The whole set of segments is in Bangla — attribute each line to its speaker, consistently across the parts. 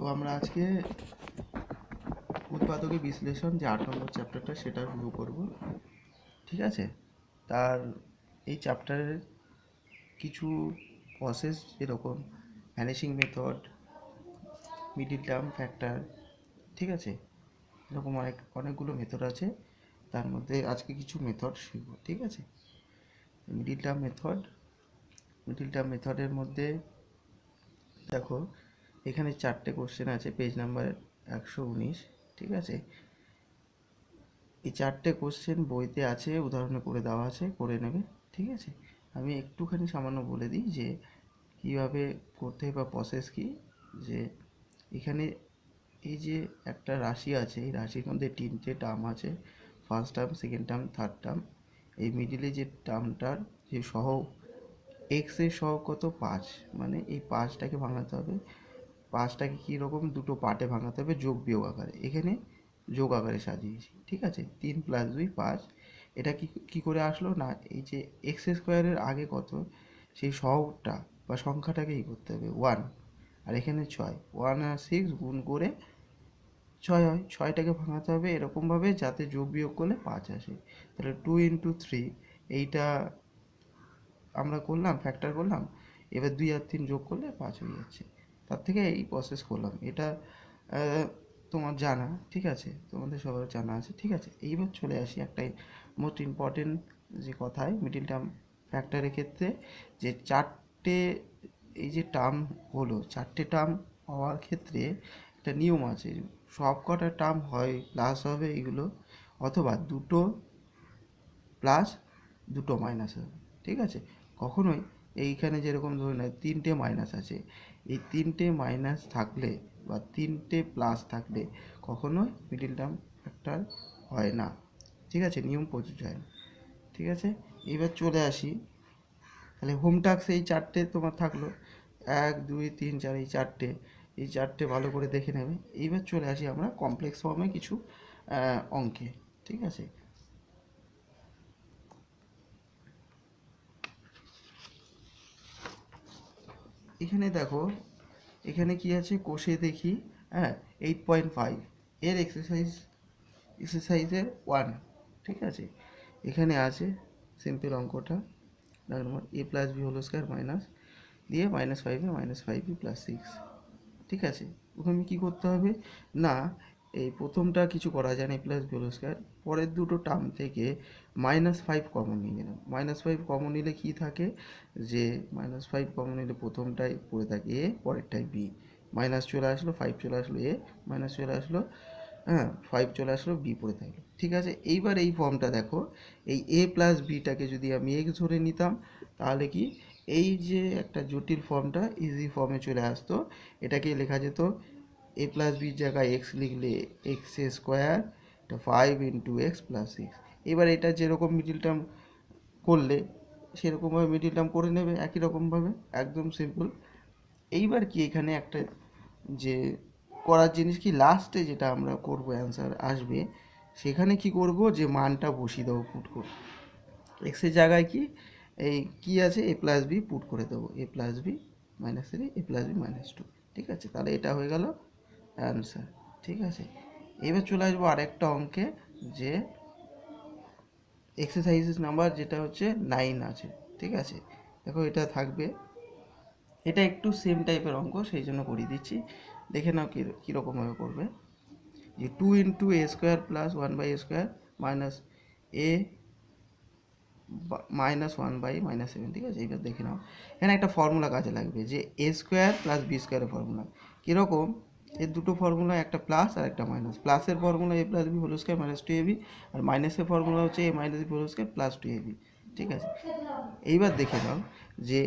Speaker 1: তো আমরা আজকে উৎপাদকের বিশ্লেষণ যে 8 নম্বর চ্যাপ্টারটা সেটা শুরু করব। ঠিক আছে, তার এই চ্যাপ্টারের কিছু প্রসেস যেরকম vanishing method, middle term factor, ঠিক আছে, এরকম অনেকগুলো মেথড আছে। তার মধ্যে আজকে কিছু মেথড শিখব। ঠিক আছে, মিডিল টার্ম মেথডের মধ্যে দেখো এখানে 4টে কোশ্চেন আছে, পেজ নাম্বার 119। ঠিক আছে, এই 4টে কোশ্চেন বইতে আছে, উদাহরণে করে দেওয়া আছে, করে নেবে। ঠিক আছে, আমি একটুখানি সামান্য বলে দিই যে কীভাবে করতে হয় বা প্রসেস কী। যে এখানে এই যে একটা রাশি আছে, এই রাশির মধ্যে 3টে টার্ম আছে, first term, second term, third term. এই মিডিলে যে টার্মটার যে সহগ, এক্স এর সহগ কত 5, মানে এই 5টাকে ভাঙাতে হবে। 5টাকে কীরকম দুটো পার্টে ভাঙাতে হবে যোগ বিয়োগ আকারে, এখানে যোগ আকারে সাজিয়েছি। ঠিক আছে, 3 + 2 5। এটা কি করে আসলো না, এই যে এক্স স্কোয়ারের আগে কত সেই সহগটা বা সংখ্যাটাকে করতে হবে 1, আর এখানে 6, 1 আর 6 গুণ করে 6 হয়। 6টাকে ভাঙাতে হবে এরকমভাবে যাতে যোগ বিয়োগ করলে 5 আসে। তাহলে 2 × 3, এইটা আমরা করলাম, ফ্যাক্টর করলাম। এবার 2 আর 3 যোগ করলে 5 হয়ে যাচ্ছে। তার থেকে এই প্রসেস করলাম, এটা তোমার জানা। ঠিক আছে, তোমাদের সবার জানা আছে। ঠিক আছে, এইবার চলে আসি একটা মোস্ট ইম্পর্টেন্ট যে কথায় মিডিল টার্ম ফ্যাক্টরের ক্ষেত্রে, যে 4টে এই যে টার্ম হলো, 4টে টার্ম হওয়ার ক্ষেত্রে একটা নিয়ম আছে। সব কটা টার্ম হয় প্লাস হবে এগুলো, অথবা দুটো প্লাস দুটো মাইনাস হবে। ঠিক আছে, কখনোই এইখানে যেরকম ধরে নেয় 3টে মাইনাস আছে, এই 3টে মাইনাস থাকলে বা 3টে প্লাস থাকলে কখনোই মিডিল টার্ম ফ্যাক্টর হয় না। ঠিক আছে, নিয়ম প্রযোজ্য হয় না। ঠিক আছে, এবার চলে আসি, তাহলে হোম টাস্ক এই 4টে তোমার থাকলো, 1 2 3 4, এই চারটে ভালো করে দেখে নেবে। এইবার চলে আসি আমরা কমপ্লেক্স ফর্মে কিছু অঙ্কে। ঠিক আছে, এখানে দেখো, এখানে কি আছে কোষে দেখি। হ্যাঁ, 8.5 এর এক্সারসাইজের 1। ঠিক আছে, এখানে আছে সিম্পল অঙ্কটা, a + b whole square minus দিয়ে -5 এ -5b + 6। ঠিক আছে, প্রথমে কি করতে হবে না, এই প্রথমটা কিছু করা যায় না, a + b হোল স্কয়ার। পরের দুটো টার্ম থেকে -5 কমন নিয়ে নিলাম। -5 কমন নিলে কি থাকে, যে -5 কমন নিলে প্রথমটাই পড়ে থাকে a, পরেরটাই b। মাইনাস চলে আসলো, 5 চলে আসলো a, মাইনাস চলে আসলো, হ্যাঁ 5 চলে আসলো, b পড়ে থাকলো। ঠিক আছে, এইবার এই ফর্মটা দেখো, এই a + bটাকে যদি আমি x ধরে নিতাম, তাহলে কি এই যে একটা জটিল ফর্মটা ইজি ফর্মে চলে আসতো। এটাকে লেখা যেত a + bর জায়গায় x লিখলে x² 5 × x + 6। এবার এটা যেরকম মিডিল টার্ম করলে সেরকমভাবে মিডিল টার্ম করে নেবে, একই রকমভাবে, একদম সিম্পল। এইবার কি এখানে একটা যে করার জিনিস কি, লাস্টে যেটা আমরা করব অ্যান্সার আসবে, সেখানে কি করব, যে মানটা বসিয়ে দেবো পুট করে। এক্সের জায়গায় কি এই কি আছে, a + b পুট করে দেবো, a + b -3, a + b -2। ঠিক আছে, তাহলে এটা হয়ে গেল অ্যান্সার। ঠিক আছে, এবার চলে আসবো আরেকটা অঙ্কে, যে এক্সারসাইজেস নাম্বার যেটা হচ্ছে 9 আছে। ঠিক আছে, দেখো এটা থাকবে, এটা একটু সেম টাইপের অঙ্ক, সেই জন্য করিয়ে দিচ্ছি, দেখে নাও কীরকমভাবে করবে। যে 2 × a² + 1/a² মাইনাস a -1/-7। ঠিক আছে, এইবার দেখে নাও, এখানে একটা ফর্মুলা কাজে লাগবে, যে a² + b² এর ফর্মুলা কীরকম, এই দুটো ফর্মুলা, একটা প্লাস আর একটা মাইনাস। প্লাসের formula a + b whole square -2ab, আর মাইনাসের ফর্মুলা হচ্ছে a - b whole square +2ab। ঠিক আছে, এইবার দেখে নাও যে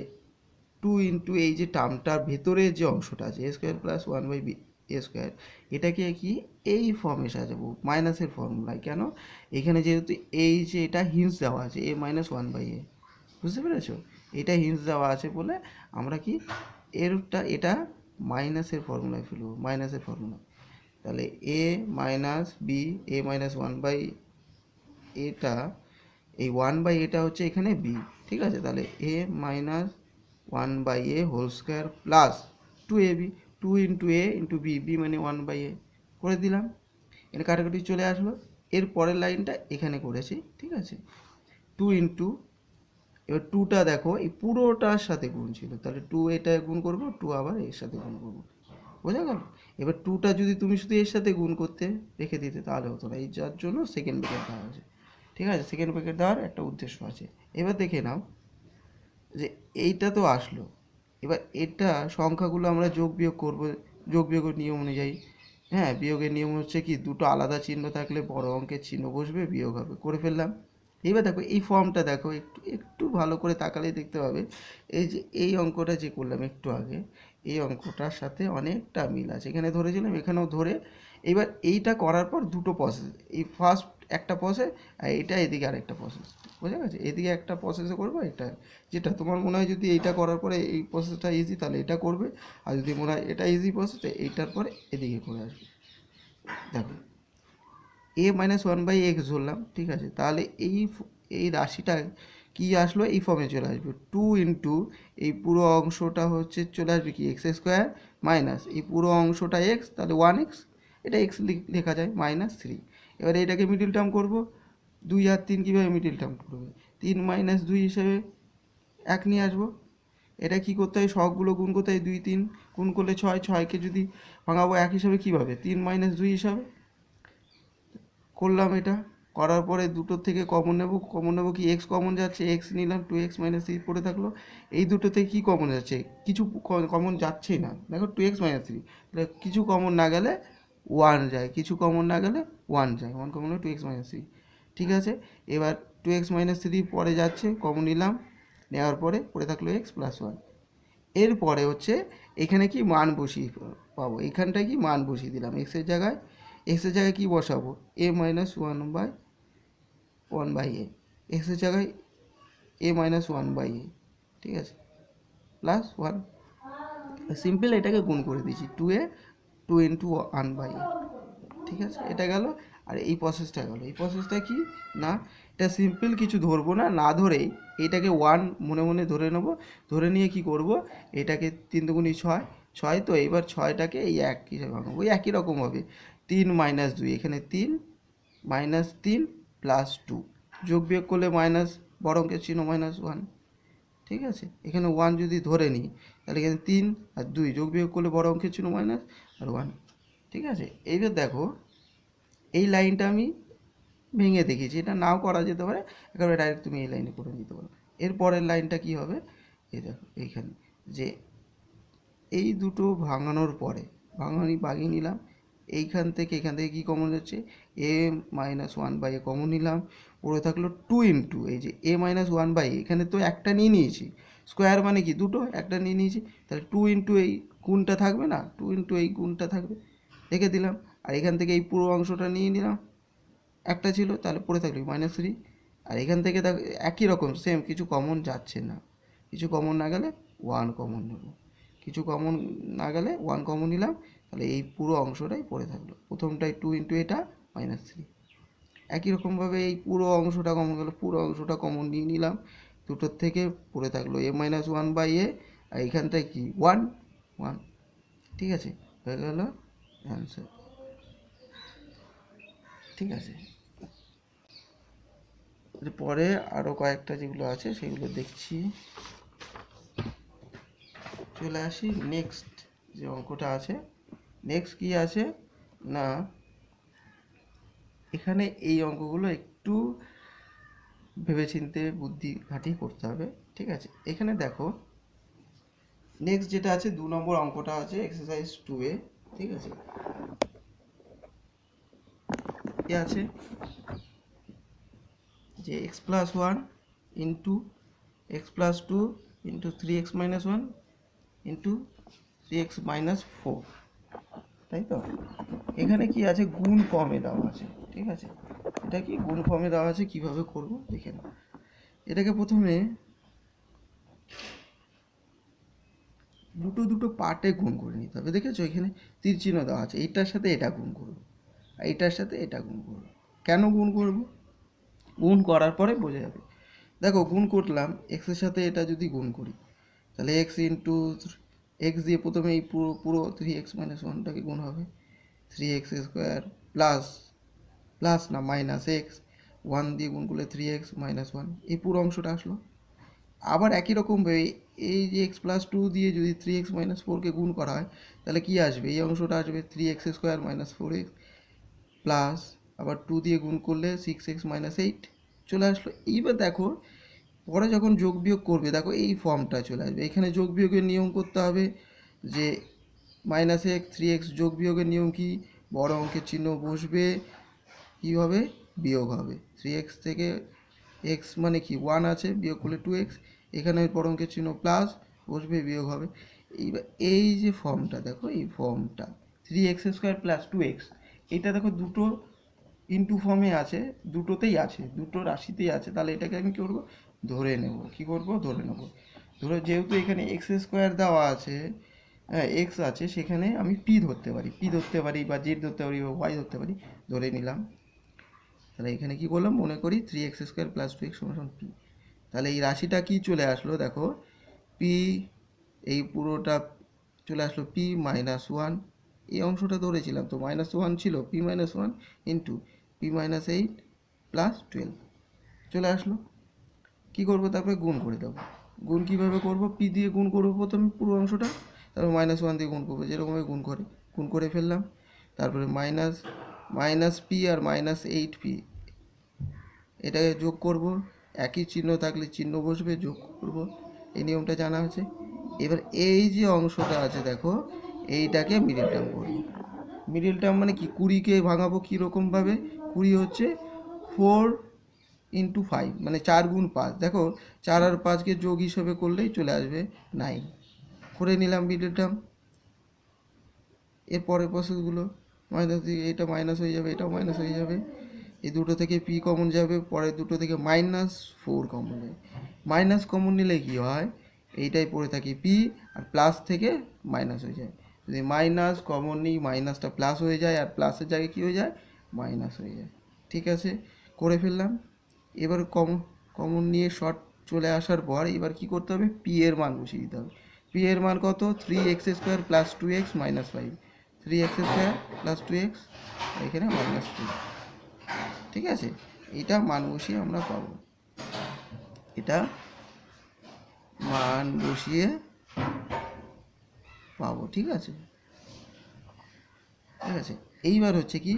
Speaker 1: 2 × এই যে টার্মটার ভেতরে যে অংশটা আছে a² + 1/a², এটাকে কি এই ফর্মে সাজাবো মাইনাসের ফর্মুলায়। কেন, এখানে যেহেতু এই যে এটা হিন্স দেওয়া আছে a - 1/a, বুঝতে পেরেছো, এটা হিন্স দেওয়া আছে বলে আমরা কি এটা মাইনাসের ফর্মুলায় ফেলবো, মাইনাসের ফর্মুলা। তাহলে a - b, a - 1/, এটা এই 1/a হচ্ছে এখানে b। ঠিক আছে, তাহলে a - 1/a whole square plus 2ab। Two into a into b, b মানে 1/a করে দিলাম, এটা কাটাকাটি চলে আসলো। এর পরের লাইনটা এখানে করেছি, ঠিক আছে। টু ইন্টু, এবার টুটা দেখো এই পুরোটার সাথে গুণ ছিল, তাহলে টু এটা গুণ করবো, টু আবার এর সাথে গুণ করবো, বোঝা গেল। এবার টুটা যদি তুমি শুধু এর সাথে গুণ করতে রেখে দিতে তাহলে হতো না, এই যার জন্য সেকেন্ড ব্র্যাকেট দেওয়া আছে, ঠিক আছে। সেকেন্ড ব্র্যাকেট দেওয়ার একটা উদ্দেশ্য আছে। এবার দেখে নাও যে এইটা তো আসলো, এবার এটা সংখ্যাগুলো আমরা যোগ বিয়োগ করবো, যোগ বিয়োগের নিয়ম অনুযায়ী। হ্যাঁ, বিয়োগের নিয়ম হচ্ছে কি, দুটো আলাদা চিহ্ন থাকলে বড় অঙ্কের চিহ্ন বসবে, বিয়োগ হবে, করে ফেললাম। এবার দেখো এই ফর্মটা দেখো, একটু একটু ভালো করে তাকালেই দেখতে পাবে এই যে এই অঙ্কটা যে করলাম একটু আগে, এই অঙ্কটার সাথে অনেকটা মিল আছে। এখানে ধরেছিলাম, এখানেও ধরে, এবার এইটা করার পর দুটো প্রসেস, এই ফার্স্ট একটা প্রসেস আর এইটা এদিকে আরেকটা প্রসেস, বোঝা গেছে। এদিকে একটা প্রসেসে করবো, এটা যেটা তোমার মনে হয় যদি এইটা করার পরে এই প্রসেসটা ইজি তাহলে এটা করবে, আর যদি মনে হয় এটা ইজি প্রসেস এইটার পরে এদিকে করে আসবে। দেখো a মাইনাস 1/x ধরলাম, ঠিক আছে। তাহলে এই রাশিটা কি আসলো, এই ফর্মে চলে আসবে, টু ইন্টু এই পুরো অংশটা হচ্ছে চলে আসবে কি এক্স স্কোয়ার মাইনাস এই পুরো অংশটা এক্স, তাহলে 1x, এটা এক্স লেখা যায়, -3। এবার এটাকে মিডিল টার্ম করবো, 2 আর 3 কীভাবে মিডিল টার্ম করবে, 3 - 2 হিসেবে 1 নিয়ে আসবো। এটা কি করতে হয়, সবগুলো গুণ করতে হয়, 2 3 গুণ করলে 6, 6কে যদি ভাঙাবো 1 হিসাবে কীভাবে, 3 - 2 হিসাবে করলাম। এটা করার পরে দুটোর থেকে কমন নেব কি, এক্স কমন যাচ্ছে, এক্স নিলাম, 2x - 3 পড়ে থাকলো। এই দুটো থেকে কী কমন যাচ্ছে, কিছু কমন যাচ্ছেই না, দেখো 2x - 3, তাহলে কিছু কমন না গেলে 1 যায়, কিছু কমন না গেলে 1 যায়, 1 কমন হলে 2x - 3, ঠিক আছে। এবার 2x - 3 পরে যাচ্ছে, কমন নিলাম, নেওয়ার পরে পড়ে থাকলো x + 1। এরপরে হচ্ছে এখানে কি মান বসিয়ে পাবো, এখানটায় কি মান বসিয়ে দিলাম, এক্সের জায়গায় কি বসাবো, a - 1/a, এক্সের জায়গায় a - 1/a, ঠিক আছে, +1। সিম্পল এটাকে গুণ করে দিয়েছি, 2 × 1/a, ঠিক আছে, এটা গেল। আর এই প্রসেসটা গেল, এই প্রসেসটা কি না, এটা সিম্পল কিছু ধরবো না, না ধরেই এটাকে 1 মনে মনে ধরে নেব, ধরে নিয়ে কি করব, এটাকে 3 × 2 = 6, 6 তো এইবার 6টাকে এই 1 হিসেবে ভাঙবো, ওই একই রকম হবে, 3 - 2, এখানে 3 - 3 + 2, যোগ বিয়োগ করলে মাইনাস, বড় অঙ্কের চিহ্ন -1, ঠিক আছে। এখানে 1 যদি ধরে নিই তাহলে এখানে 3 আর 2 যোগ বিয়োগ করলে বড় অঙ্কের চিহ্ন মাইনাস আর 1, ঠিক আছে। এইবার দেখো এই লাইনটা আমি ভেঙে দেখিয়েছি, এটা নাও করা যেতে পারে, একেবারে ডাইরেক্ট তুমি এই লাইনে করে নিতে পারো। এরপরের লাইনটা কি হবে, এই দেখো এইখানে যে এই দুটো ভাঙানোর পরে ভাঙিয়ে নিলাম, এখান থেকে কি কমন যাচ্ছে, a - 1/a কমন নিলাম, পড়ে থাকলো 2 ইন্টু এই যে a - 1/a, এখানে তো একটা নিয়ে নিয়েছি, স্কোয়ার মানে কি দুটো, একটা নিয়ে নিয়েছি, তাহলে 2 ইন্টু এই গুণটা থাকবে না, 2 ইন্টু এই গুণটা থাকবে, রেখে দিলাম। আর এখান থেকে এই পুরো অংশটা নিয়ে নিলাম, একটা ছিল, তাহলে পড়ে থাকলো -3। আর এখান থেকে দেখো একই রকম সেম, কিছু কমন যাচ্ছে না, কিছু কমন না গেলে 1 কমন নেব, কিছু কমন না গেলে 1 কমন নিলাম, তাহলে এই পুরো অংশটাই পড়ে থাকলো, প্রথমটাই 2 ইন্টু এটা -3। একই রকমভাবে এই পুরো অংশটা কমন গেল, পুরো অংশটা কমন নিয়ে নিলাম, দুটোর থেকে পড়ে থাকলো a - 1/a, আর এইখানটায় কি 1 1, ঠিক আছে, হয়ে গেল অ্যান্সার, ঠিক আছে। পরে আরও কয়েকটা যেগুলো আছে সেগুলো দেখছি। চলে আসি নেক্সট যে অঙ্কটা আছে, নেক্সট কি আছে না, এখানে এই অঙ্কগুলো একটু ভেবেচিন্তে বুদ্ধি খাটিয়ে করতে হবে, ঠিক আছে। এখানে দেখো নেক্সট যেটা আছে 2 নম্বর অঙ্কটা আছে এক্সারসাইজ 2A, ঠিক আছে। কি আছে যে x + 1 into x + 2 into 3x - 1 into 3x - 4, তাই তো। এখানে কি আছে, গুণ ফর্মে দেওয়া আছে, ঠিক আছে। এটা কি গুণ ফর্মে দেওয়া আছে, কিভাবে করব দেখে নাও। এটাকে প্রথমে দুটো পার্টে গুণ করে নিতে হবে, দেখেছো এখানে তীর চিহ্ন দেওয়া আছে, এইটার সাথে এটা গুণ করব, আর এইটার সাথে এটা গুণ করব। কেন গুণ করব, গুণ করার পরে বোঝা যাবে। দেখো গুণ করলাম, এক্সের সাথে এটা যদি গুণ করি তাহলে এক্স দিয়ে প্রথমে এই পুরো পুরো 3x-1টাকে গুণ হবে, 3x² প্লাস প্লাস না মাইনাস এক্স, 1 দিয়ে গুণ করলে 3x-1, এই পুরো অংশটা আসলো। আবার একই রকমভাবে এই যে x+2 দিয়ে যদি 3x-4কে গুণ করা হয় তাহলে কি আসবে, এই অংশটা আসবে 3x² - 4x প্লাস আবার 2 দিয়ে গুণ করলে 6x-8 চলে আসলো। এইবার দেখো পরে যখন যোগ বিয়োগ করবে দেখো এই ফর্মটা চলে আসবে। এখানে যোগ বিয়োগের নিয়ম করতে হবে যে -x 3x যোগ বিয়োগের নিয়ম কি, বড় অঙ্কের চিহ্ন বসবে, কি হবে বিয়োগ হবে। 3x থেকে x মানে কি 1 আছে, বিয়োগ করলে 2x, এখানে বড় অঙ্কের চিহ্ন প্লাস বসবে, বিয়োগ হবে। এইবার এই যে ফর্মটা দেখো, এই ফর্মটা 3x² + 2x, এটা দেখো দুটো ইনটু ফর্মে আছে, দুটোতেই আছে, দুটো রাশিতেই আছে। তাহলে এটাকে আমি কী করবো, ধরে নেব। কি করব, ধরে নেব। ধরে যেহেতু এখানে x² দেওয়া আছে, হ্যাঁ এক্স আছে, সেখানে আমি পি ধরতে পারি, বা জেড ধরতে পারি, বা ওয়াই ধরতে পারি, ধরে নিলাম। তাহলে এখানে কি করলাম, মনে করি 3x² + 2x = পি। তাহলে এই রাশিটা কি চলে আসলো দেখো, পি, এই পুরোটা চলে আসলো পি -1, এই অংশটা ধরেছিলাম তো -1 ছিল, পি -1 ইন্টু পি -8 + 12 চলে আসলো। কি করব, তারপরে গুণ করে দেবো। গুণ কিভাবে করব, পি দিয়ে গুণ করবো প্রথমে পুরো অংশটা, তারপর -1 দিয়ে গুণ করবো, যেরকমভাবে গুণ করে ফেললাম। তারপরে মাইনাস পি আর -8p, এটাকে যোগ করব, একই চিহ্ন থাকলে চিহ্ন বসবে, যোগ করব, এই নিয়মটা জানা আছে। এবার এই যে অংশটা আছে দেখো, এইটাকে মিডিল টার্ম করব। মিডিল টার্ম মানে কি, 20কে ভাঙাবো কীরকমভাবে, 20 হচ্ছে 4 × 5 মানে 4 × 5, দেখো 4 আর 5কে যোগ হিসেবে করলেই চলে আসবে 9, করে নিলাম মিডিল টার্ম। এর পরের প্রসেসগুলো এটা মাইনাস হয়ে যাবে, এটাও মাইনাস হয়ে যাবে, এই দুটো থেকে পি কমন যাবে, পরের দুটো থেকে -4 কমন যাবে। মাইনাস কমন নিলে কি হয়, এইটাই পড়ে থাকি পি, আর প্লাস থেকে মাইনাস হয়ে যায়। যদি মাইনাস কমন নিই, মাইনাসটা প্লাস হয়ে যায়, আর প্লাসের জায়গায় কী হয়ে যায়, মাইনাস হয়ে যায়। ঠিক আছে, করে ফেললাম। এবার কমন নিয়ে শর্ট চলে আসার পর এবার কি করতে হবে, পি এর মান বসিয়ে দিতে হবে। পি এর মান কত, 3x² + 2x - 5, 3x² + 2x, এখানে -2। ঠিক আছে, এটা মান বসিয়ে আমরা পাবো, এটা মান বসিয়ে পাবো। ঠিক আছে, ঠিক আছে। এইবার হচ্ছে কি,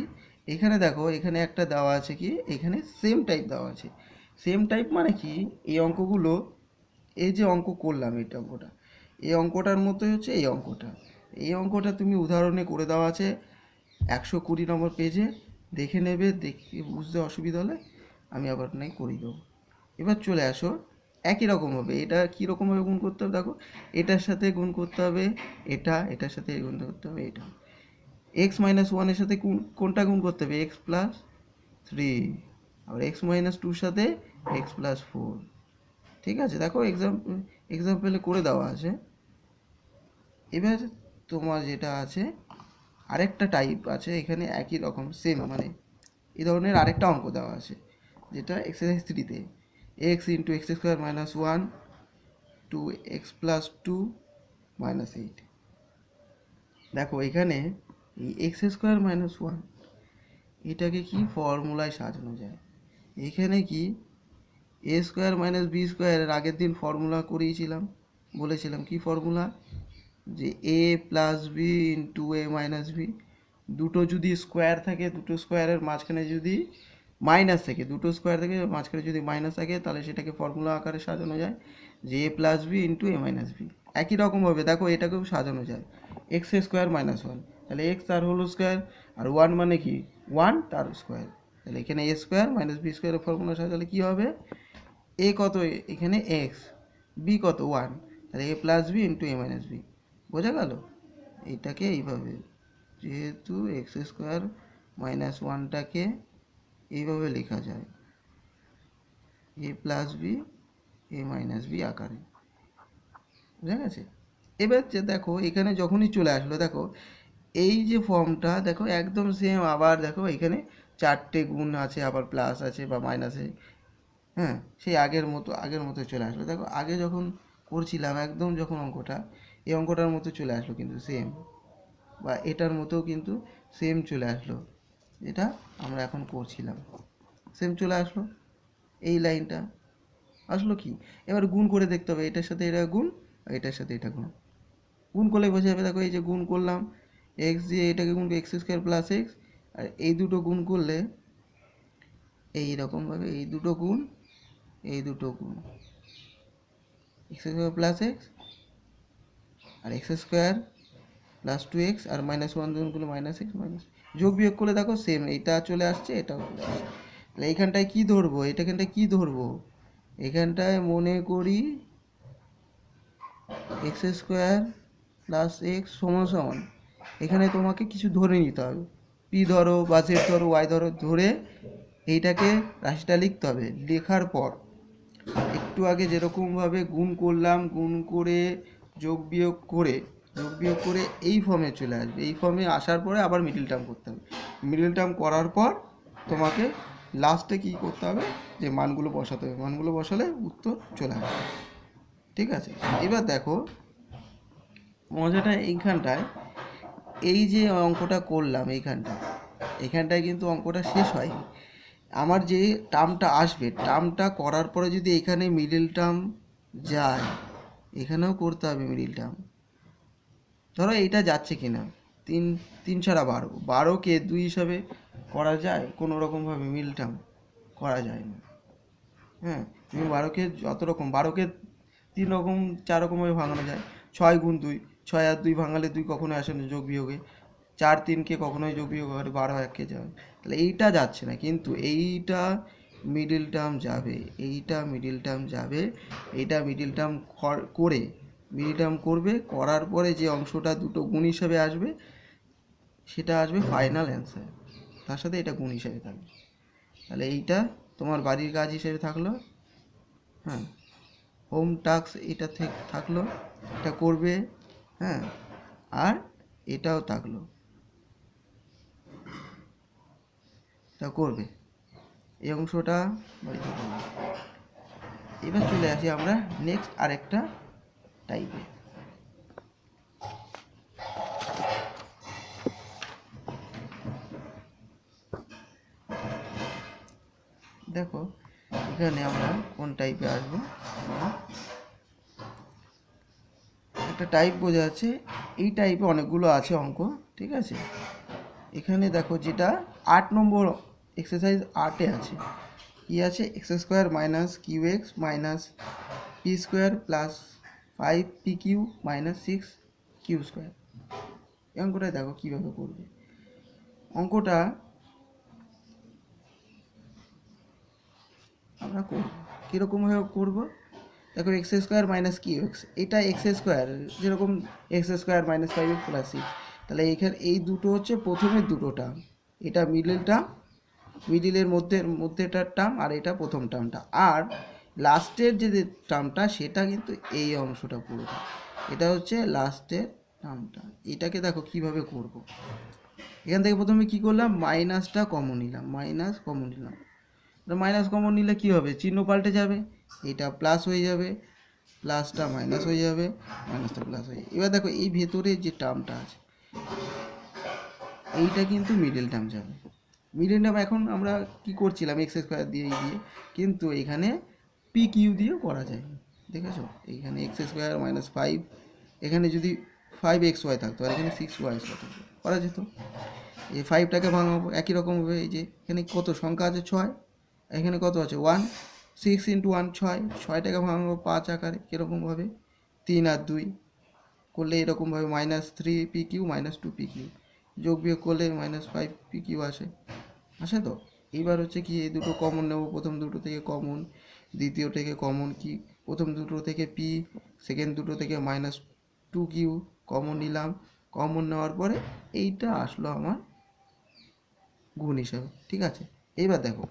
Speaker 1: এখানে দেখো এখানে একটা দেওয়া আছে কি, এখানে সেম টাইপ দেওয়া আছে। সেম টাইপ মানে কি, এই অঙ্কগুলো, এই যে অঙ্ক করলাম, এই অঙ্কটার মতোই হচ্ছে এই অঙ্কটা। এই অঙ্কটা তুমি উদাহরণে করে দেওয়া আছে 120 নম্বর পেজে, দেখে নেবে, দেখে বুঝতে অসুবিধা হলে আমি আবার নাই করিয়ে দেবো। এবার চলে আসো, একই রকমভাবে এটা কীরকমভাবে গুণ করতে হবে দেখো, এটার সাথে গুণ করতে হবে, এটার সাথে গুণ করতে হবে, এটা x-1 এর সাথে কোনটা গুণ করতে হবে, x+3, আবার x-2 সাথে x+4। ঠিক আছে, দেখো এক্সাম্পলে করে দেওয়া আছে। এবার তোমার যেটা আছে, আরেকটা টাইপ আছে এখানে, একই রকম সেম মানে এই ধরনের আরেকটা অঙ্ক দেওয়া আছে, যেটা exercise 3-তে, x × x² - 1 to x+2 - 8। দেখো এখানে এই x² - 1 এটাকে কি ফর্মুলায় সাজানো যায়। এখানে কি a² - b² এর আগের দিন ফর্মুলা করিয়েছিলাম, বলেছিলাম কি ফর্মুলা, যে a + b × a - b, দুটো যদি স্কোয়ার থাকে, দুটো স্কোয়ারের মাঝখানে যদি মাইনাস থাকে, দুটো স্কোয়ার থেকে মাঝখানে যদি মাইনাস থাকে, তাহলে সেটাকে ফর্মুলা আকারে সাজানো যায় যে a + b × a - b। একই রকমভাবে দেখো এটাকেও সাজানো যায়, x² - 1, তাহলে x তার হোল স্কোয়ার, আর 1 মানে কি 1 তার স্কোয়ার। তাহলে এখানে a² - b² এর ফর্মুলা সাজালে কি হবে, a কত, এখানে x, b কত 1, তাহলে a + b × a - b। বোঝা গেল, এইটাকে এইভাবে, যেহেতু x² - 1টাকে এইভাবে লেখা যায় a + b a - b আকারে। বুঝা গেছে। এবার যে দেখো এখানে যখনই চলে আসলো, দেখো এই যে ফর্মটা দেখো একদম সেম, আবার দেখো এখানে 4টে গুণ আছে, আবার প্লাস আছে বা মাইনাস আছে, হ্যাঁ সেই আগের মতো চলে আসলো। দেখো আগে যখন করছিলাম একদম, যখন অঙ্কটা এই অঙ্কটার মতো চলে আসলো কিন্তু সেম, বা এটার মতো কিন্তু সেম চলে আসলো, এটা আমরা এখন করছিলাম, সেম চলে আসলো। এই লাইনটা আসলো কি, এবার গুণ করে দেখতে হবে, এটার সাথে এটা গুণ আর এটার সাথে এটা গুণ, গুণ করলে বোঝা যাবে। দেখো এই যে গুণ করলাম, এক্স দিয়ে এটাকে গুণ এক্স স্কোয়ার প্লাস এক্স, আর এই দুটো গুণ করলে এইরকমভাবে এই দুটো গুণ, এই দুটো গুণ, এক্স স্কোয়ার প্লাস এক্স আর এক্স স্কোয়ার প্লাস 2x আর -1 দুগুণ করলে -x মাইনাস, যোগ বিয়োগ করলে দেখো সেম, এইটা চলে আসছে এটাও চলে আসছে। তাহলে এইখানটায় কী ধরবো, এখানটায় কী ধরবো, এখানটায় মনে করি এক্স স্কোয়ার প্লাস এক্স সমান সমান, এখানে তোমাকে কিছু ধরে নিতে হবে, পি ধরো বা জেড ধরো ওয়াই ধরো, ধরে এইটাকে রাশিটা লিখতে হবে। লেখার পর একটু আগে যেরকমভাবে গুণ করলাম, গুণ করে যোগ বিয়োগ করে, যোগ বিয়োগ করে এই ফর্মে চলে আসবে। এই ফর্মে আসার পরে আবার মিডল টার্ম করতে হবে। মিডল টার্ম করার পর তোমাকে লাস্টে কী করতে হবে, যে মানগুলো বসাতে হবে, মানগুলো বসালে উত্তর চলে আসবে। ঠিক আছে, এবার দেখো মজাটা এইখানটায়, এই যে অঙ্কটা করলাম এইখানটায় কিন্তু অঙ্কটা শেষ হয়নি। আমার যে টার্মটা আসবে, টার্মটা করার পরে যদি এখানে মিডল টার্ম যায়, এখানেও করতে হবে মিডল টার্ম। ধরো এইটা যাচ্ছে কি না, 3 ছাড়া 12, 12কে 2 হিসাবে করা যায় কোনো রকমভাবে, মিডল টার্ম করা যায় না। হ্যাঁ, তুমি 12কে যত রকম, 12কে 3 রকম 4 রকমভাবে ভাঙানো যায়। 6 গুণ 2, 6 আর 2 ভাঙালে 2 কখনোই আসে না যোগ বিয়োগে, 4 3কে কখনোই যোগ বিয়োগ করে, 12 1কে যাবে। তাহলে এইটা যাচ্ছে না, কিন্তু এইটা মিডল টার্ম যাবে, এইটা মিডল টার্ম যাবে, এইটা মিডল টার্ম করে, মিডল টার্ম করবে, করার পরে যে অংশটা দুটো গুণ হিসাবে আসবে সেটা আসবে ফাইনাল অ্যান্সার, তার সাথে এটা গুণ হিসাবে থাকবে। তাহলে এইটা তোমার বাড়ির কাজ হিসেবে থাকলো। হ্যাঁ, হোম টাস্ক এটা থাকলো, এটা করবে। হ্যাঁ, আর এটাও থাকলো, এটা করবে, এই অংশটা বাড়িতে করবে। এবার চলে আসি আমরা নেক্সট আরেকটা টাইপে। দেখো এখানে আমরা কোন টাইপে আসবো, একটা টাইপ বোঝা যাচ্ছে, এই টাইপে অনেকগুলো আছে অঙ্ক। ঠিক আছে, এখানে দেখো যেটা 8 নম্বর এক্সারসাইজ 8-এ আছে, কি আছে, x square minus q x minus p square plus 5 p q minus 6 q square. এই অঙ্কটা দেখো কীভাবে করবে। অঙ্কটা আমরা করব কীরকমভাবে করবো, দেখো x square minus q x, এটা এক্স স্কোয়ার, যেরকম x square minus 5x plus 6, তাহলে এখানে এই দুটো হচ্ছে প্রথমের দুটো টার্ম, এটা মিডল টার্ম, মিডিলের মধ্যেটার টার্ম, আর এটা প্রথম টার্মটা, আর লাস্টের যে টার্মটা সেটা কিন্তু এই অংশটা পুরোটা, এটা হচ্ছে লাস্টের টার্মটা। এটাকে দেখো কিভাবে করব। এখান থেকে প্রথমে কি করলাম, মাইনাসটা কমন নিলাম, মাইনাস কমন নিলাম, মাইনাস কমন নিলে কি হবে, চিহ্ন পাল্টে যাবে, এটা প্লাস হয়ে যাবে, প্লাসটা মাইনাস হয়ে যাবে, মাইনাসটা প্লাস হয়ে যাবে। এবার দেখো এই ভেতরে যে টার্মটা আছে এইটা কিন্তু মিডল টার্ম যাবে। মিডল টার্ম এখন আমরা কি করছিলাম, এক্স স্কোয়ার দিয়ে কিন্তু এখানে পি কিউ দিয়েও করা যায়, দেখেছো, এইখানে এক্স স্কোয়ার মাইনাস 5, এখানে যদি 5xy থাকতো আর এখানে 6y থাকতো, করা যেত। এই 5টাকে ভাঙাবো একই রকমভাবে, এই যে এখানে কত সংখ্যা আছে 6, এখানে কত আছে 1, 6 × 1 6, 6টাকে ভাঙাবো 5 আকারে, কীরকমভাবে 3 আর 2 করলে এরকমভাবে -3pq -2pq, যোগ বিয়োগ করলে -5pq আসে তো। এইবার হচ্ছে কি, এই দুটো কমন নেব, প্রথম দুটো থেকে কমন, দ্বিতীয় থেকে কমন কি, প্রথম দুটো থেকে পি, সেকেন্ড দুটো থেকে -2q কমন নিলাম, কমন নেওয়ার পরে এইটা আসলো আমার গুণ হিসাবে। ঠিক আছে, এইবার দেখো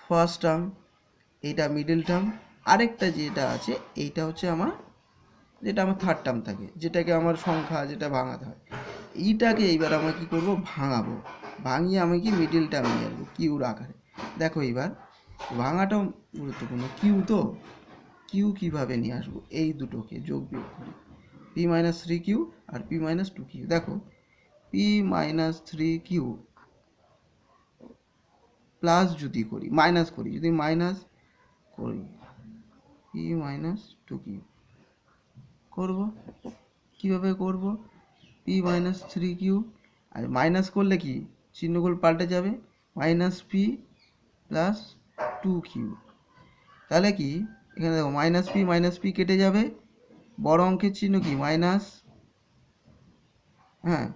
Speaker 1: ফার্স্ট টার্ম, এইটা মিডল টার্ম, আরেকটা যেটা আছে এইটা হচ্ছে আমার, যেটা আমার থার্ড টার্ম থাকে, যেটাকে আমার সংখ্যা যেটা ভাঙাতে হয়, এইটাকে এইবার আমরা কী করবো, ভাঙাবো, ভাঙিয়ে আমি কি মিডল টার্ম নিয়ে আসবো কিউর আকারে। দেখো এইবার ভাঙাটাও গুরুত্বপূর্ণ, কিউ তো কিউ কীভাবে নিয়ে আসবো, এই দুটোকে যোগ বিয়োগ করে পি মাইনাস থ্রি কিউ আর পি মাইনাস টু কিউ। দেখো p minus three q plus যদি করি, মাইনাস করি, যদি মাইনাস করি পি মাইনাস টু কিউ করবো, কীভাবে করব, পি মাইনাস থ্রি কিউ আর মাইনাস করলে কি চিহ্নগুলো পাল্টে যাবে, minus P plus two q. তাহলে কি এখানে দেখো মাইনাস পি কেটে যাবে, বড় অঙ্কের চিহ্ন কি মাইনাস, হ্যাঁ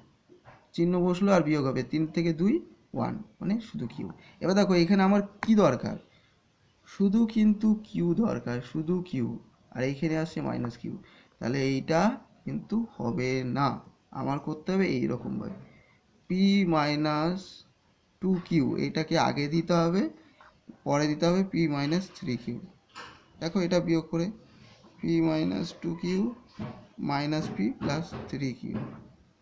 Speaker 1: চিহ্ন বসলো আর বিয়োগ হবে, 3 থেকে 2 1 মানে শুধু কিউ। এবার দেখো এখানে আমার কি দরকার, শুধু কিন্তু কিউ দরকার, শুধু কিউ, আর এইখানে আসছে মাইনাস কিউ। তাহলে এইটা কিন্তু হবে না, আমার করতে হবে এইরকমভাবে পি মাইনাস টু কিউ, এটাকে আগে দিতে হবে, পরে দিতে হবে পি মাইনাস থ্রি কিউ। দেখো এটা বিয়োগ করে p minus two q minus P plus three q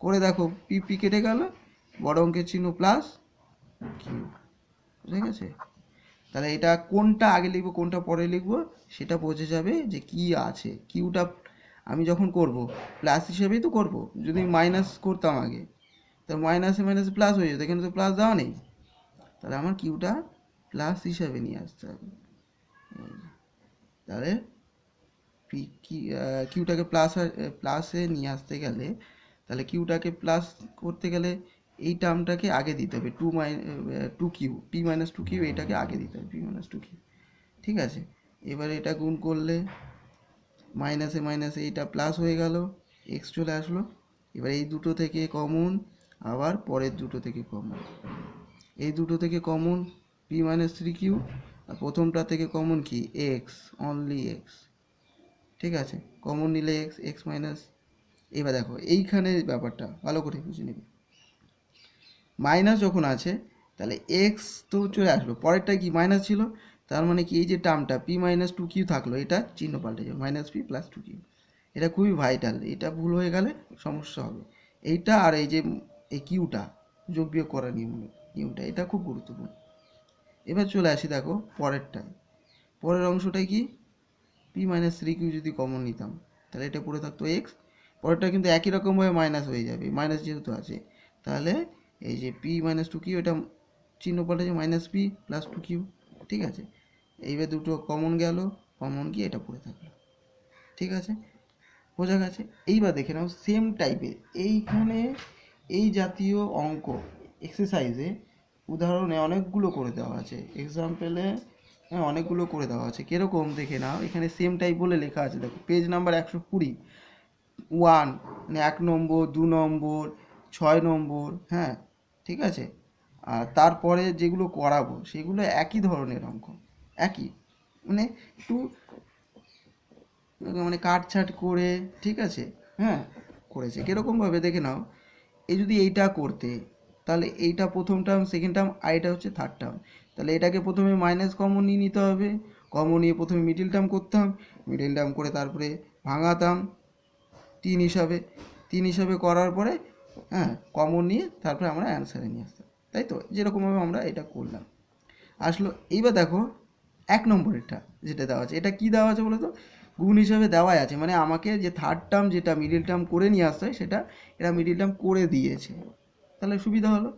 Speaker 1: করে দেখো পি পি কেটে গেল, বড় অঙ্কের চিহ্ন প্লাস কিউ, বুঝে গেছে? তাহলে এটা কোনটা আগে লিখবো কোনটা পরে লিখবো সেটা বোঝা যাবে যে কি আছে। কিউটা আমি যখন করব প্লাস হিসেবেই তো করব, যদি মাইনাস করতাম আগে তো মাইনাসে মাইনাসে প্লাস হয়ে যেত, এখানে তো প্লাস দেওয়া নেই, তাহলে আমার কিউটা প্লাস হিসাবে নিয়ে আসতে হবে। তাহলে কিউটাকে প্লাসে নিয়ে আসতে গেলে, তাহলে কিউটাকে প্লাস করতে গেলে এই টার্মটাকে আগে দিতে হবে, two q p minus two q, এটাকে আগে দিতে হবে পি মাইনাস টু কিউ, ঠিক আছে? এবারে এটা গুণ করলে মাইনাসে মাইনাসে এইটা প্লাস হয়ে গেল, এক্স চলে আসলো। এবার এই দুটো থেকে কমন, আবার পরের দুটো থেকে কমন, এই দুটো থেকে common P minus three Q, আর প্রথমটা থেকে কমন কি এক্স, অনলি এক্স, ঠিক আছে? কমন নিলে এক্স, এক্স মাইনাস। এবার দেখো এইখানে ব্যাপারটা ভালো করে বুঝে নেবে, মাইনাস যখন আছে তাহলে এক্স তো চলে আসলো, পরেরটা কি মাইনাস ছিল, তার মানে কি এই যে টার্মটা পি মাইনাস টু কিউ থাকলো, এটা চিহ্ন পাল্টে যাবে minus P plus two Q. এটা খুবই ভাইটাল, এটা ভুল হয়ে গেলে সমস্যা হবে। এইটা আর এই যে এই কিউটা যোগ বিয়োগ করার নিয়মটা এটা খুব গুরুত্বপূর্ণ। এবার চলে আসি দেখো পরেরটায়, পরের অংশটায় কি পি মাইনাস থ্রি কিউ যদি কমন নিতাম তাহলে এটা পড়ে থাকতো এক্স, পরেরটা কিন্তু একই রকমভাবে মাইনাস হয়ে যাবে, মাইনাস যেহেতু আছে, তাহলে এই যে পি মাইনাস টু কিউ এটা চিহ্ন পাল্টেছে minus P plus two Q, ঠিক আছে? এইবার দুটো কমন গেল, কমন গিয়ে এটা পড়ে থাকলো, ঠিক আছে? বোঝা গেছে? এইবার দেখে নাও সেম টাইপের এইখানে এই জাতীয় অঙ্ক এক্সারসাইজে উদাহরণে অনেকগুলো করে দেওয়া আছে, এক্সাম্পলে অনেকগুলো করে দেওয়া আছে। কীরকম দেখে নাও, এখানে সেম টাইপ বলে লেখা আছে, দেখো পেজ নাম্বার 120, 1 মানে 1 নম্বর, 2 নম্বর, 6 নম্বর, হ্যাঁ ঠিক আছে? আর তারপরে যেগুলো করাবো সেগুলো একই ধরনের অঙ্ক, একই মানে একটু মানে কাটছাট করে, ঠিক আছে? হ্যাঁ করেছে কীরকমভাবে দেখে নাও, এই যদি এইটা করতে তাহলে এইটা প্রথম টার্ম, সেকেন্ড টার্ম, আর এটা হচ্ছে থার্ড টার্ম, তাহলে এটাকে প্রথমে মাইনাস কমন নিয়ে নিতে হবে, কমন নিয়ে প্রথমে মিডিল টার্ম করতাম, মিডিল টার্ম করে তারপরে ভাঙাতাম 3 হিসাবে করার পরে হ্যাঁ কমন নিয়ে তারপরে আমরা অ্যান্সারে নিয়ে আসতাম, তাই তো? যেরকমভাবে আমরা এটা করলাম আসলো। এইবার দেখো 1 নম্বরেরটা যেটা দেওয়া আছে, এটা কি দেওয়া আছে বলো তো, গুণ হিসাবে দেওয়াই আছে, মানে আমাকে যে থার্ড টার্ম যেটা মিডিল টার্ম করে নিয়ে আসতে হয় সেটা এরা মিডিল টার্ম করে দিয়েছে, তাহলে সুবিধা হলো।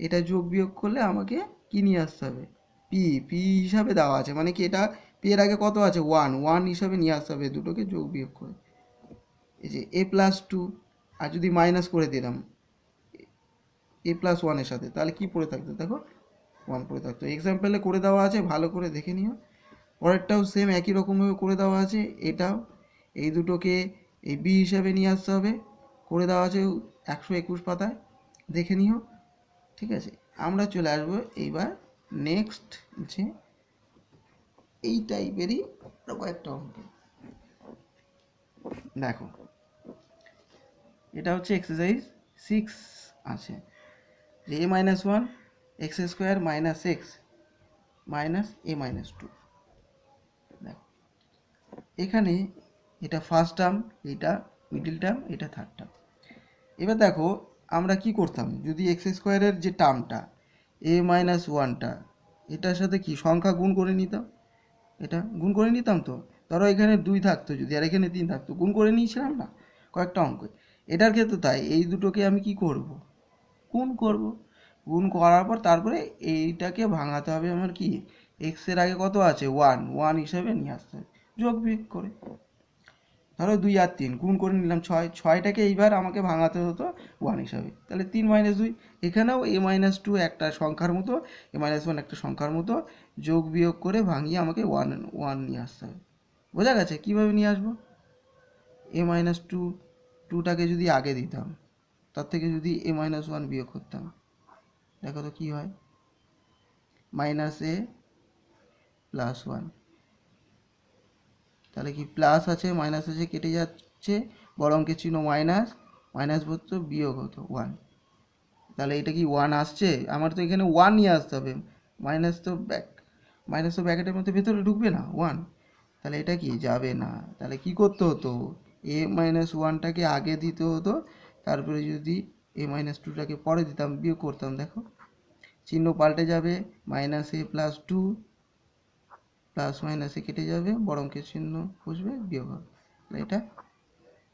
Speaker 1: এটা যোগ বিয়োগ করলে আমাকে কি নিয়ে আসতে হবে, পি, পি হিসাবে দেওয়া আছে, মানে কি এটা পি এর আগে কত আছে 1, 1 হিসাবে নিয়ে আসতে হবে দুটোকে যোগ বিয়োগ করে। এই যে এ প্লাস টু, আর যদি মাইনাস করে দিলাম এ প্লাস ওয়ানের সাথে, তাহলে কি পড়ে থাকতো দেখো 1 পড়ে থাকতো। এক্সাম্পলে করে দেওয়া আছে, ভালো করে দেখে নিও। পরেরটাও সেম একই রকমভাবে করে দেওয়া আছে, এটাও এই দুটোকে এই বি হিসাবে নিয়ে আসতে হবে, করে দেওয়া আছে 121 পাতায়, দেখে নিও, ঠিক আছে? আমরা চলে আসবো এইবার নেক্সট যে এই টাইপেরই কয়েকটা অঙ্ক। দেখো এটা হচ্ছে এক্সারসাইজ 6 আছে, যে A minus one X square minus X minus A minus two. দেখো এখানে এটা ফার্স্ট টার্ম, এটা মিডিল টার্ম, এটা থার্ড টার্ম। এবার দেখো আমরা কি করতাম, যদি এক্স স্কোয়ারের যে টার্মটা এ মাইনাস ওয়ানটা এটার সাথে কি সংখ্যা গুণ করে নিতাম, এটা গুণ করে নিতাম তো, ধরো এখানে 2 থাকতো যদি, আর এখানে 3 থাকতো, গুণ করে নিয়েছিলাম না কয়েকটা অঙ্ক। এটার ক্ষেত্রে তাই, এই দুটোকে আমি কি করব, গুণ করব। গুণ করার পর তারপরে এইটাকে ভাঙাতে হবে আমার কি, এক্সের আগে কত আছে, 1 হিসাবে নিয়ে আসতে হবে যোগ বিয়োগ করে। ধরো 2 আর 3 গুণ করে নিলাম 6, 6টাকে এইবার আমাকে ভাঙাতে হতো 1 হিসাবে, তাহলে 3 - 2। এখানেও a-2 একটা সংখ্যার মতো, a-1 একটা সংখ্যার মতো যোগ বিয়োগ করে ভাঙিয়ে আমাকে 1 নিয়ে আসতে হবে। বোঝা গেছে কীভাবে নিয়ে আসবো? a-2 2টাকে যদি আগে দিতাম, তার থেকে যদি a-1 বিয়োগ করতাম, দেখো তো কী হয়, -a+1, তাহলে কি প্লাস আছে মাইনাস আছে কেটে যাচ্ছে, বড় অঙ্কের চিহ্ন মাইনাস, মাইনাস হতো বিয়োগ হতো 1, তাহলে এটা কি 1 আসছে? আমার তো এখানে 1 নিয়ে আসতে হবে, মাইনাস তো ব্র্যাকেটের মধ্যে ভেতরে ঢুকবে না 1, তাহলে এটা কি যাবে না। তাহলে কি করতে হতো, a-1টাকে আগে দিতে হতো, তারপরে যদি a-2টাকে পরে দিতাম, বিয়োগ করতাম, দেখো চিহ্ন পাল্টে যাবে, -a+2 প্লাস মাইনাসে কেটে যাবে, বড় অঙ্কের চিহ্ন বসবে, বিয়োগ হবে। এটা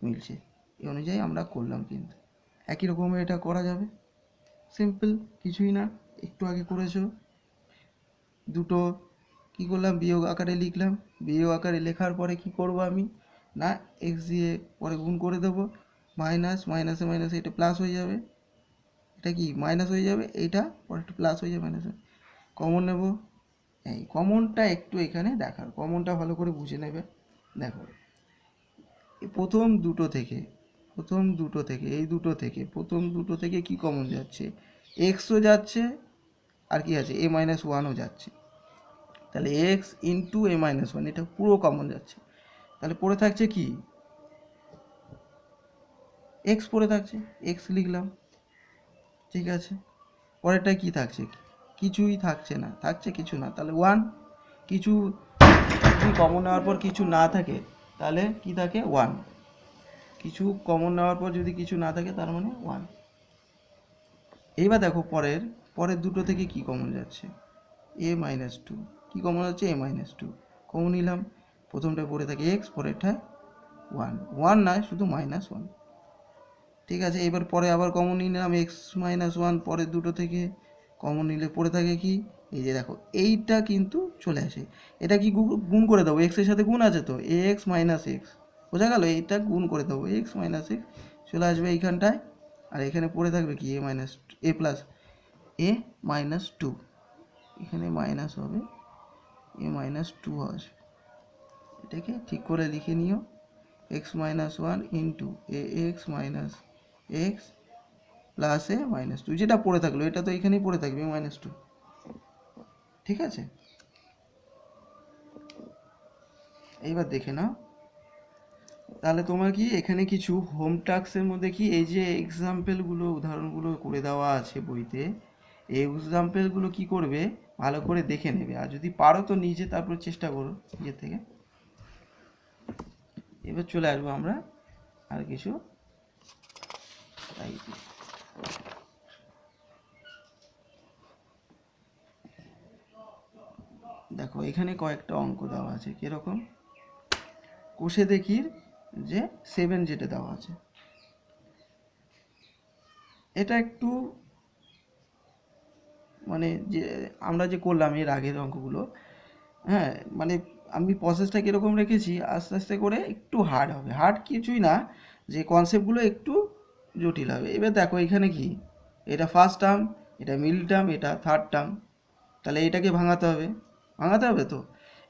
Speaker 1: মিলছে, এই অনুযায়ী আমরা করলাম। কিন্তু একই রকমের এটা করা যাবে, সিম্পল, কিছুই না, একটু আগে করেছো। দুটো কি করলাম, বিয়োগ আকারে লিখলাম, বিয়োগ আকারে লেখার পরে কি করব আমি না, এক্স দিয়ে পরে গুণ করে দেবো, মাইনাসে মাইনাসে এটা প্লাস হয়ে যাবে, এটা কি মাইনাস হয়ে যাবে, এইটা পরে একটু প্লাস হয়ে যাবে, মাইনাস কমন নেব। এই কমনটা একটু এখানে দেখার, কমনটা ভালো করে বুঝে নেবে। দেখো প্রথম দুটো থেকে প্রথম দুটো থেকে কি কমন যাচ্ছে, এক্সও যাচ্ছে, আর কি আছে, a-1ও যাচ্ছে, তাহলে এক্স ইন্টু a-1 এটা পুরো কমন যাচ্ছে, তাহলে পড়ে থাকছে কি, এক্স পড়ে থাকছে, এক্স লিখলাম, ঠিক আছে। পরেরটা কি থাকছে, কিছুই থাকছে না, থাকছে কিছু না, তাহলে 1, কিছু যদি কমন নেওয়ার পর কিছু না থাকে তাহলে কি থাকে 1, কিছু কমন নেওয়ার পর যদি কিছু না থাকে তার মানে 1। এইবার দেখো পরের দুটো থেকে কি কমন যাচ্ছে, a-2, কি কমন যাচ্ছে, a-2 কমন নিলাম, প্রথমটা পড়ে থাকে এক্স, পরেরটা 1 নয় শুধু -1, ঠিক আছে। এবার পরে আবার কমন নিয়ে নিলাম x-1, পরের দুটো থেকে কমন নিলে পড়ে থাকে কি, এই যে দেখো এইটা কিন্তু চলে আসে, এটা কি গুণ করে দেবো, এক্সের সাথে গুণ আছে তো, ax - x, বোঝা গেল, এইটা গুণ করে দেবো, x - x চলে আসবে এইখানটায়, আর এখানে পড়ে থাকবে কি a-2, এখানে মাইনাস হবে, a-2 আসবে, এটাকে ঠিক করে লিখে নিও, x-1 into ax - x plus a-2, যেটা পড়ে থাকলো এটা তো এখানেই পড়ে থাকবে -2, ঠিক আছে। এইবার দেখে নাও, তাহলে তোমার কি এখানে কিছু হোম টাস্কের মধ্যে কি এই যে এক্সাম্পলগুলো, উদাহরণগুলো করে দেওয়া আছে বইতে, এই এক্সাম্পলগুলো কি করবে, ভালো করে দেখে নেবে, আর যদি পারো তো নিজে তারপর চেষ্টা করো নিজে থেকে। এবার চলে আসবো আমরা আর কিছু দেখো এখানে কয়েকটা অঙ্ক দেওয়া আছে, কিরকম, কোষে দেখির যে 7 যেটা দেওয়া আছে, এটা একটু মানে যে আমরা যে করলাম এর আগের অঙ্কগুলো, হ্যাঁ মানে আমি প্রসেসটা কীরকম রেখেছি, আস্তে আস্তে করে একটু হার্ড হবে, হার্ড কিছুই না, যে কনসেপ্টগুলো একটু জটিল হবে। এবার দেখো এখানে কি, এটা ফার্স্ট টার্ম, এটা মিডল টার্ম, এটা থার্ড টার্ম, তাহলে এটাকে ভাঙাতে হবে তো।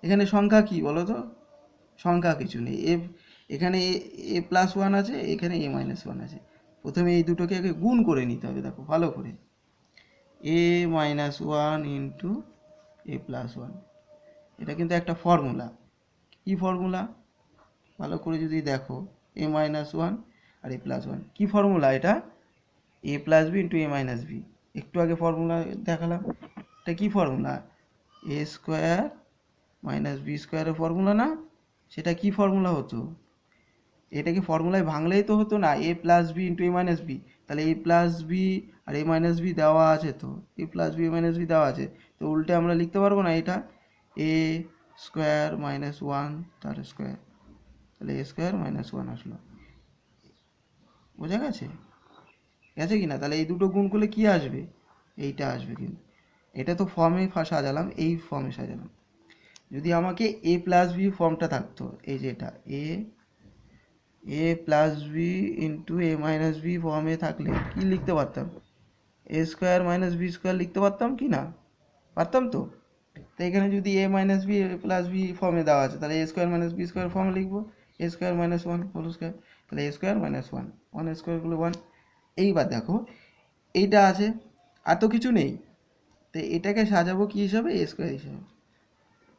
Speaker 1: এখানে সংখ্যা কি বলো তো, সংখ্যা কিছু নেই, এখানে a+1 আছে, এখানে a-1 আছে, প্রথমে এই দুটোকে আগে গুণ করে নিতে হবে, দেখো ভালো করে, a-1 ইন্টু a+1, এটা কিন্তু একটা ফর্মুলা, কি ফর্মুলা ভালো করে যদি দেখো, a-1 আর a+1 কি ফর্মুলা, এটা a+b ইন্টু a-b, একটু আগে ফর্মুলা দেখালাম, এটা কি ফর্মুলা, a² - b² ফর্মুলা না, সেটা কি ফর্মুলা হতো, এটাকে ফর্মুলায় ভাঙলেই তো হতো না, a+b ইন্টু a-b, তাহলে a+b আর a-b দেওয়া আছে তো, a+b a-b দেওয়া আছে, তো উল্টে আমরা লিখতে পারবো না, এটা a স্কোয়ার মাইনাস ওয়ান তার স্কোয়ার, তাহলে এ স্কোয়ার মাইনাস ওয়ান আসলো। বোঝা গেছে? গেছে কি না? তাহলে এই দুটো গুণ করলে কি আসবে? এইটা আসবে। কিন্তু এটা তো ফর্মে সাজালাম, এই ফর্মে সাজালাম। যদি আমাকে এ প্লাস বি ফর্মটা থাকতো, এই যে এটা A plus B into A minus B ফর্মে থাকলে কি লিখতে পারতাম? A square minus B square লিখতে পারতাম কি না? পারতাম তো। তো এখানে যদি A minus B plus B ফর্মে দেওয়া আছে, তাহলে A square minus B square ফর্মে লিখবো A square minus one whole square. তাহলে A square minus one, one স্কোয়ারগুলো ওয়ান। এইবার দেখো এইটা আছে, আর তো কিছু নেই, তো এটাকে সাজাবো কি হিসাবে? এ স্কোয়ার হিসাবে।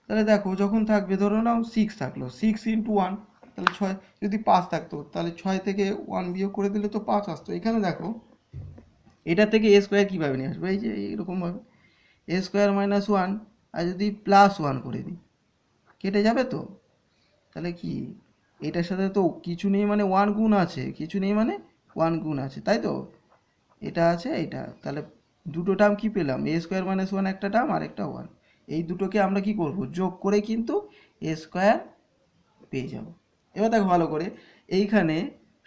Speaker 1: তাহলে দেখো যখন থাকবে, ধরো নাও সিক্স থাকলো, সিক্স ইন্টু ওয়ান, তাহলে ছয়। যদি পাঁচ থাকতো তাহলে ছয় থেকে ওয়ান বিয়োগ করে দিলে তো পাঁচ আসতো। এখানে দেখো এটা থেকে এ স্কোয়ার কীভাবে নিয়ে আসবে? এই যে এইরকমভাবে এ স্কোয়ার মাইনাস ওয়ান, আর যদি প্লাস ওয়ান করে দিই কেটে যাবে তো। তাহলে কি এটার সাথে তো কিছু নেই মানে ওয়ান গুণ আছে, কিছু নেই মানে ওয়ান গুণ আছে, তাই তো? এটা আছে এটা, তাহলে দুটো টার্ম কি পেলাম? এ স্কোয়ার মাইনাস ওয়ান একটা টার্ম আর একটা ওয়ান। এই দুটোকে আমরা কি করব? যোগ করে কিন্তু এ স্কোয়ার পেয়ে যাব। এবার দেখো ভালো করে, এইখানে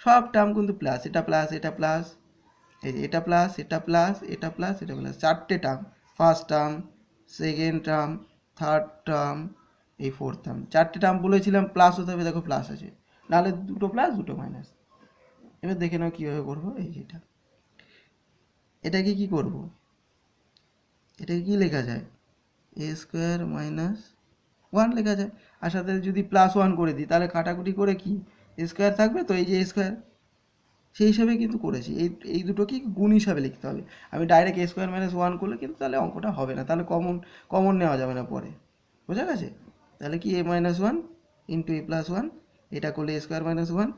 Speaker 1: সব টার্ম কিন্তু প্লাস, এটা প্লাস, এটা প্লাস, এই যে এটা প্লাস, এটা প্লাস, এটা প্লাস, এটা প্লাস, চারটে term. First term, second term, third term, এই ফোর্থ টার্ম। চারটে টার্ম বলেছিলাম প্লাস হতে হবে, দেখো প্লাস আছে, নাহলে দুটো প্লাস দুটো মাইনাস। এবার দেখে নাও কীভাবে করবো। এই যে এটাকে কি করব? এটাকে কি লেখা যায়? এ স্কোয়ার মাইনাস ওয়ান লেখা যায়। আর সাথে যদি প্লাস ওয়ান করে দিই তাহলে কাটাকুটি করে কি স্কোয়ার থাকবে তো, এই যে স্কোয়ার, সেই হিসাবে কিন্তু করেছি। এই দুটো কি গুণ হিসাবে লিখতে হবে। আমি ডাইরেক্ট এ স্কোয়ার মাইনাস ওয়ান করলে কিন্তু তাহলে অঙ্কটা হবে না, তাহলে কমন কমন নেওয়া যাবে না পরে। বোঝা গেছে? তাহলে কি এ মাইনাস ওয়ান ইন্টু এ প্লাস ওয়ান, এটা করলে এ স্কোয়ার মাইনাস ওয়ান।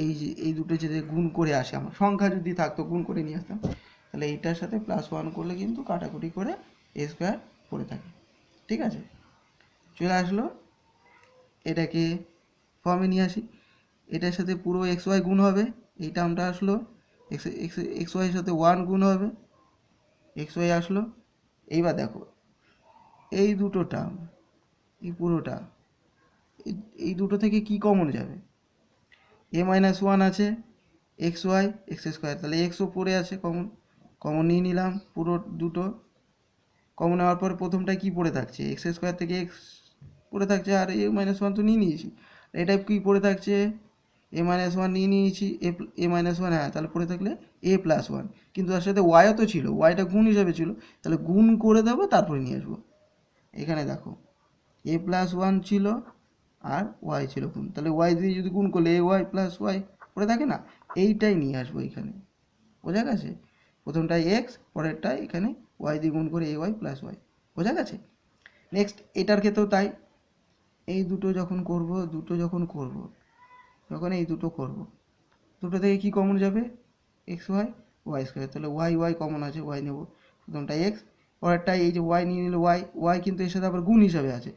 Speaker 1: এই যে এই দুটো যদি গুণ করে আসে, আমার সংখ্যা যদি থাকতো গুণ করে নিয়ে আসতাম, তাহলে এইটার সাথে প্লাস ওয়ান করলে কিন্তু কাটাকুটি করে এ স্কোয়ার পড়ে থাকে। ঠিক আছে, চলে আসলো। এটাকে ফর্মে নিয়ে আসি, এটার সাথে পুরো এক্স ওয়াই গুণ হবে, এই টার্মটা আসলো, এক্স এক্স এক্স ওয়াইয়ের সাথে ওয়ান গুণ হবে, এক্স ওয়াই আসলো। এইবার দেখো এই দুটো টার্ম, এই পুরোটা, এই দুটো থেকে কি কমন যাবে? এ মাইনাস ওয়ান আছে, এক্স ওয়াই এক্স স্কোয়ার, তাহলে এক্সও পড়ে আছে, কমন কমন নিয়ে নিলাম পুরো দুটো। কমন নেওয়ার পর প্রথমটায় কি পড়ে থাকছে? এক্স স্কোয়ার থেকে এক্স পড়ে থাকছে, আর এ মাইনাস ওয়ান তো নিয়ে নিয়েছি। এটা কি পড়ে থাকছে? এ মাইনাস ওয়ান নিয়ে নিয়েছি, এ মাইনাস ওয়ান, হ্যাঁ, তাহলে পড়ে থাকলে এ প্লাস ওয়ান। কিন্তু তার সাথে ওয়াইও তো ছিল, ওয়াইটা গুণ হিসাবে ছিল, তাহলে গুণ করে দেবো তারপরে নিয়ে আসবো। এখানে দেখো এ প্লাস ওয়ান ছিল আর ওয়াই ছিল গুণ, তাহলে ওয়াই দিয়ে যদি গুণ করলে এ ওয়াই প্লাস ওয়াই পড়ে থাকে না, এইটাই নিয়ে আসবো এখানে। বোঝা গেছে? প্রথমটায় এক্স, পরেরটায় এখানে ওয়াই দিয়ে গুণ করে এ ওয়াই প্লাস ওয়াই। বোঝা গেছে? নেক্সট এটার ক্ষেত্রেও তাই। এই দুটো যখন করব, যখন এই দুটো করব, দুটো থেকে কি কমন যাবে? এক্স ওয়াই ওয়াই স্কোয়ার, তাহলে ওয়াই ওয়াই কমন আছে, ওয়াই নেব। প্রথমটা এক্স, পরেরটায় এই যে ওয়াই নিয়ে নিলে ওয়াই, ওয়াই কিন্তু এর সাথে আবার গুণ হিসাবে আছে,